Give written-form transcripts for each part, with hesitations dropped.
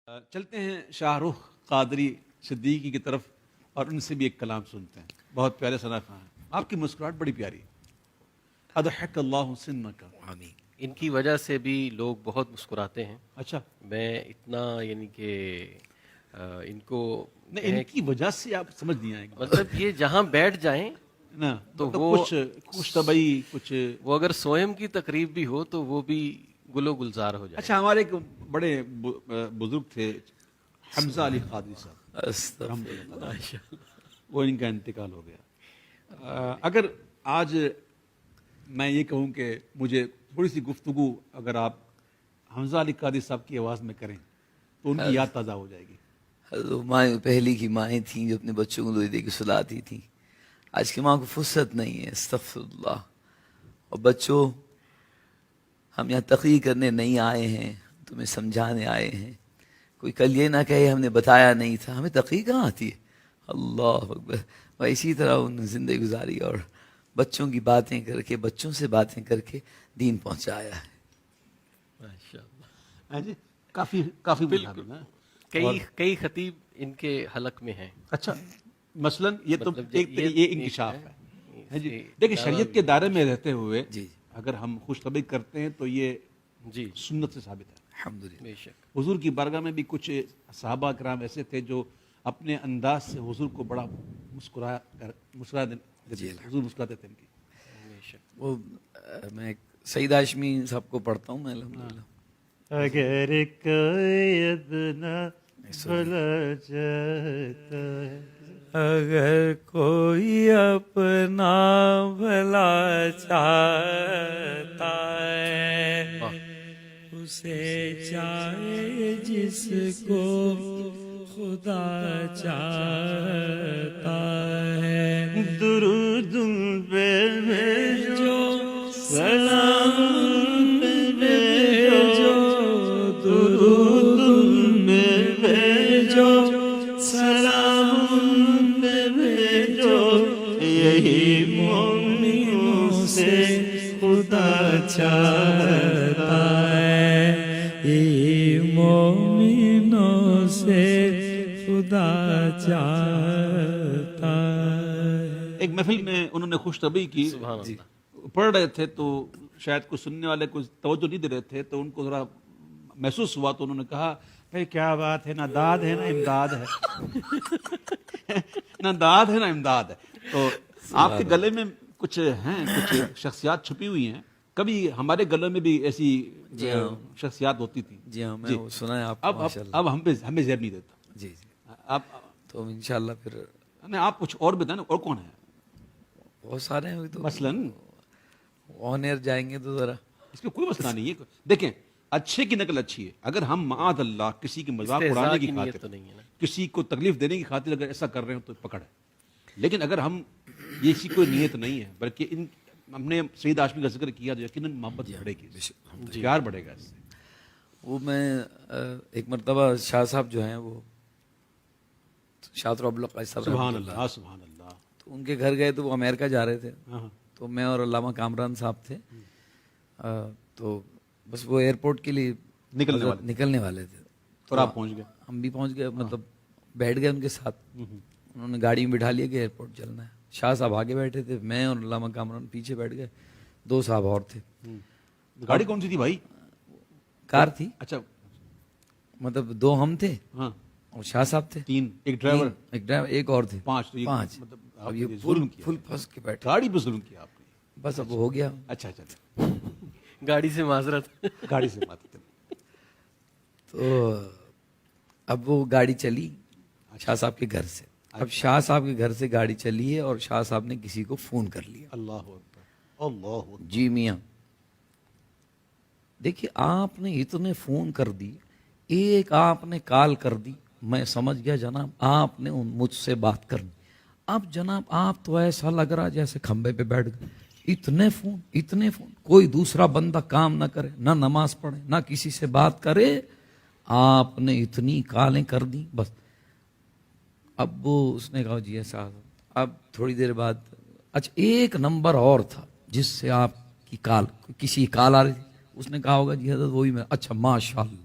چلتے ہیں شاہ رخ قادری صدیقی کی طرف اور ان سے بھی ایک کلام سنتے ہیں. بہت پیارے ثنا خان ہیں, آپ کی مسکراہٹ بڑی پیاری ہے. اضحک اللہ سنک. آمین. ان کی وجہ سے بھی لوگ بہت مسکراتے ہیں. اچھا میں اتنا یعنی کہ ان کو نہیں, ان کی وجہ سے آپ سمجھ نہیں آئیں گے مطلب یہ جہاں بیٹھ جائیں نا, تو مطلب وہ کچھ خوش طبعی کچھ. وہ اگر سوئم کی تقریب بھی ہو تو وہ بھی گل و گلزار ہو جائے. اچھا, ہمارے ایک بڑے بزرگ تھے حمزہ علی قادری صاحب رحمۃ اللہ علیہ, وہ ان کا انتقال ہو گیا. اگر آج میں یہ کہوں کہ مجھے تھوڑی سی گفتگو اگر آپ حمزہ علی قادری صاحب کی آواز میں کریں تو ان کی یاد تازہ ہو جائے گی. مائیں پہلی کی مائیں تھیں جو اپنے بچوں کو دودھ دے کے سلاتی تھیں. آج کی ماں کو فرصت نہیں ہے, استغفر اللہ. اور بچوں, ہم یہاں تقریر کرنے نہیں آئے ہیں, تمہیں سمجھانے آئے ہیں. کوئی کل یہ نہ کہے ہم نے بتایا نہیں تھا, ہمیں تقریر کہاں آتی ہے. اللہ اکبر. اور اسی طرح انہوں نے زندگی گزاری اور بچوں کی باتیں کر کے, بچوں سے باتیں کر کے دین پہنچایا ہے. ماشاءاللہ. جی کافی کافی بالکل. کئی خطیب ان کے حلق میں ہیں. اچھا, مثلا یہ تو مطلب یہ انکشاف ہے جی. دیکھیں شریعت کے دائرے میں رہتے ہوئے جی اگر ہم خوش طبعی کرتے ہیں تو یہ جی سنت سے ثابت ہے. الحمدللہ. بے شک. حضور کی بارگاہ میں بھی کچھ صحابہ کرام ایسے تھے جو اپنے انداز سے حضور کو بڑا حضور مسکراتے تھے ان کی. بے شک. وہ میں سعید ہاشمی صاحب کو پڑھتا ہوں میں الحمدللہ. اگر قید نہ بھلا جاتا ہے, اگر کوئی اپنا بھلا چاہتا ہے, اسے چاہے جس کو خدا چاہتا ہے. درود پہ بھیجو, سلام پہ بھیجو, درود پہ بھیجو, سلام پہ بھیجو, یہی مومنوں سے خدا چاہتا ہے, یہی مومنوں سے خدا چاہتا ہے. ایک محفل میں انہوں نے خوش طبعی کی, سبحان اللہ. پڑھ رہے تھے تو شاید کچھ سننے والے کچھ توجہ نہیں دے رہے تھے, تو ان کو ذرا محسوس ہوا تو انہوں نے کہا بھائی کیا بات ہے, نہ داد ہے نہ امداد ہے. نہ داد ہے نہ امداد ہے. تو آپ کے گلے میں کچھ ہیں, کچھ شخصیات چھپی ہوئی ہیں. کبھی ہمارے گلے میں بھی ایسی شخصیات ہوتی تھی. جی ہاں, میں سنا ہے آپ کو. اب ہمیں زیب نہیں دیتا. جی جی. آپ تو انشاءاللہ پھر آپ کچھ اور بتائیں نا, اور کون ہے بہت سارے ہیں. تو مثلاً آن ایئر جائیں گے تو ذرا اس میں کوئی مسئلہ نہیں ہے. دیکھیں اچھے کی نقل اچھی ہے. اگر ہم معاذ اللہ کسی کی مذاق اڑانے کی نیت خاطر, تو نہیں ہے نا. کسی کو تکلیف دینے کی خاطر اگر ایسا کر رہے ہوں تو پکڑ ہے. لیکن اگر ہم یہ ایسی کوئی نیت نہیں ہے, بلکہ ہم نے سعید ہاشمی کا ذکر کیا تو یقیناً محبت بڑھے گی, پیار بڑھے گا اس سے. وہ میں ایک مرتبہ شاہ صاحب جو ہیں, وہ شاہ رب القیس صاحب سبحان اللہ سبحان اللہ. تو ان کے گھر گئے تو وہ امریکہ جا رہے تھے. ہاں تو میں اور علامہ کامران صاحب تھے. تو بس وہ ایئرپورٹ کے لیے نکلنے والے تھے اور آپ پہنچ گئے. ہم بھی پہنچ گئے, مطلب بیٹھ گئے ان کے ساتھ. انہوں نے گاڑی میں بٹھا لیا کہ ایئرپورٹ چلنا ہے. شاہ صاحب آگے بیٹھے تھے, میں اور علامہ کامران پیچھے بیٹھ گئے. 2 صاحب اور تھے. گاڑی کون سی تھی بھائی؟ کار تھی. اچھا, مطلب 2 ہم تھے ہاں, اور شاہ صاحب تھے. 3, ایک ڈرائیور, ایک ڈرائیور, ایک اور تھے. 5. مطلب اب یہ فل پھنس کے بیٹھے. گاڑی پہ ظلم کیا آپ نے. بس اب ہو گیا. اچھا اچھا, گاڑی سے معذرت. گاڑی سے بات کرتے. تو اب وہ گاڑی چلی شاہ صاحب کے گھر سے. اب شاہ صاحب کے گھر سے گاڑی چلی ہے اور شاہ صاحب نے کسی کو فون کر لیا. اللہ اکبر, اللہ اکبر. جی میاں دیکھیے, آپ نے اتنے فون کر دی, ایک آپ نے کال کر دی, میں سمجھ گیا جناب آپ نے مجھ سے بات کرنی. اب جناب آپ تو ایسا لگ رہا جیسے کھمبے پہ بیٹھ گئے. اتنے فون, کوئی دوسرا بندہ کام نہ کرے, نہ نماز پڑھے, نہ کسی سے بات کرے. آپ نے اتنی کالیں کر دی بس. اب وہ اس نے کہا جی ایسا. اب تھوڑی دیر بعد اچھا ایک نمبر اور تھا جس سے آپ کی کال, کسی کال آ رہی تھی. اس نے کہا ہوگا جی حضرت وہی میں. اچھا ماشاء اللہ.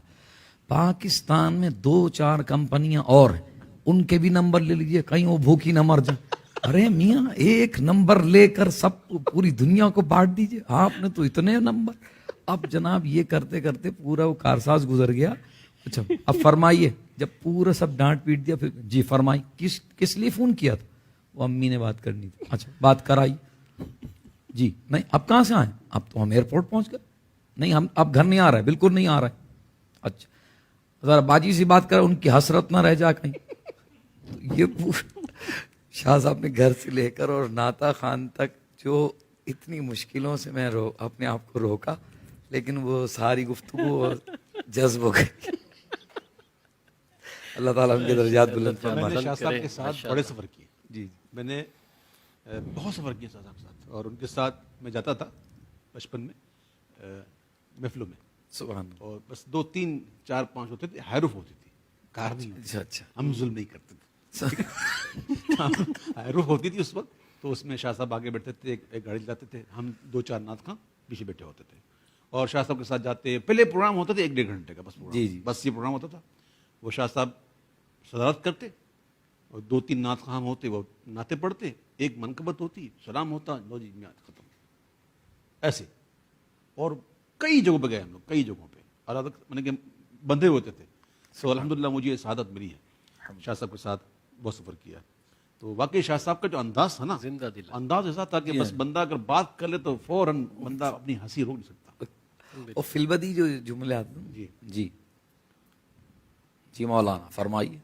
پاکستان میں 2-4 کمپنیاں اور ہیں, ان کے بھی نمبر لے لیجئے, کہیں وہ بھوکی نہ مر جائیں. ارے میاں ایک نمبر لے کر سب پوری دنیا کو بانٹ دیجئے, آپ نے تو اتنے نمبر. اب جناب یہ کرتے کرتے پورا وہ کارساز گزر گیا. اچھا اب فرمائیے, جب پورا سب ڈانٹ پیٹ دیا پھر جی فرمائی, کس لیے فون کیا تھا؟ وہ امی نے بات کرنی تھی. اچھا بات کرائی جی, نہیں اب کہاں سے آئے؟ اب تو ہم ایئرپورٹ پہنچ گئے. نہیں ہم اب گھر نہیں آ رہا ہے, بالکل نہیں آ رہا ہے. اچھا ذرا باجی سے بات کر, ان کی حسرت نہ رہ جا کہیں. یہ شاہ صاحب نے گھر سے لے کر اور ناتا خان تک جو اتنی مشکلوں سے میں اپنے آپ کو روکا, لیکن وہ ساری گفتگو جذب ہو گئی. اللہ تعالیٰ ان کے درجات بلند میں فرمائے. نے شاہ صاحب کے ساتھ بڑے سفر کیے. جی میں نے بہت سفر کیا شاہ صاحب کے ساتھ, اور ان کے ساتھ میں جاتا تھا بچپن میں محفلوں میں, سبحان اللہ. اور بس 2 3 4 5 ہوتے تھے, ہیروف ہوتی تھی, کار نہیں ہوتی. اچھا اچھا ہم ظلم نہیں کرتے تھے. ہیروف ہوتی تھی اس وقت, تو اس میں شاہ صاحب آگے بیٹھتے تھے, ایک گاڑی چلاتے تھے, ہم 2-4 نعت خواں پیچھے بیٹھے ہوتے تھے, اور شاہ صاحب کے ساتھ جاتے. پہلے پروگرام ہوتا تھا 1-1.5 گھنٹے کا, بس پروگرام, جی جی. بس یہ پروگرام ہوتا تھا. وہ شاہ صاحب صدارت کرتے, اور 2-3 نعت خواں ہوتے, وہ نعتیں پڑھتے, ایک منقبت ہوتی, سلام ہوتا, لو جی میعاد ختم. ایسے اور کئی جگہوں پہ گئے ہم لوگ, کئی جگہوں پہ, اور میں نے کہ بندھے ہوتے تھے. تو الحمدللہ مجھے یہ سعادت ملی ہے, شاہ صاحب کے ساتھ بہت سفر کیا. تو واقعی شاہ صاحب کا جو انداز تھا نا, زندہ دل انداز ایسا تھا کہ بس بندہ اگر بات کر لے تو فوراً بندہ اپنی ہنسی روک نہیں سکتا. اور فلبدی جو جملے آتے ہیں جی جی جی مولانا فرمائیے.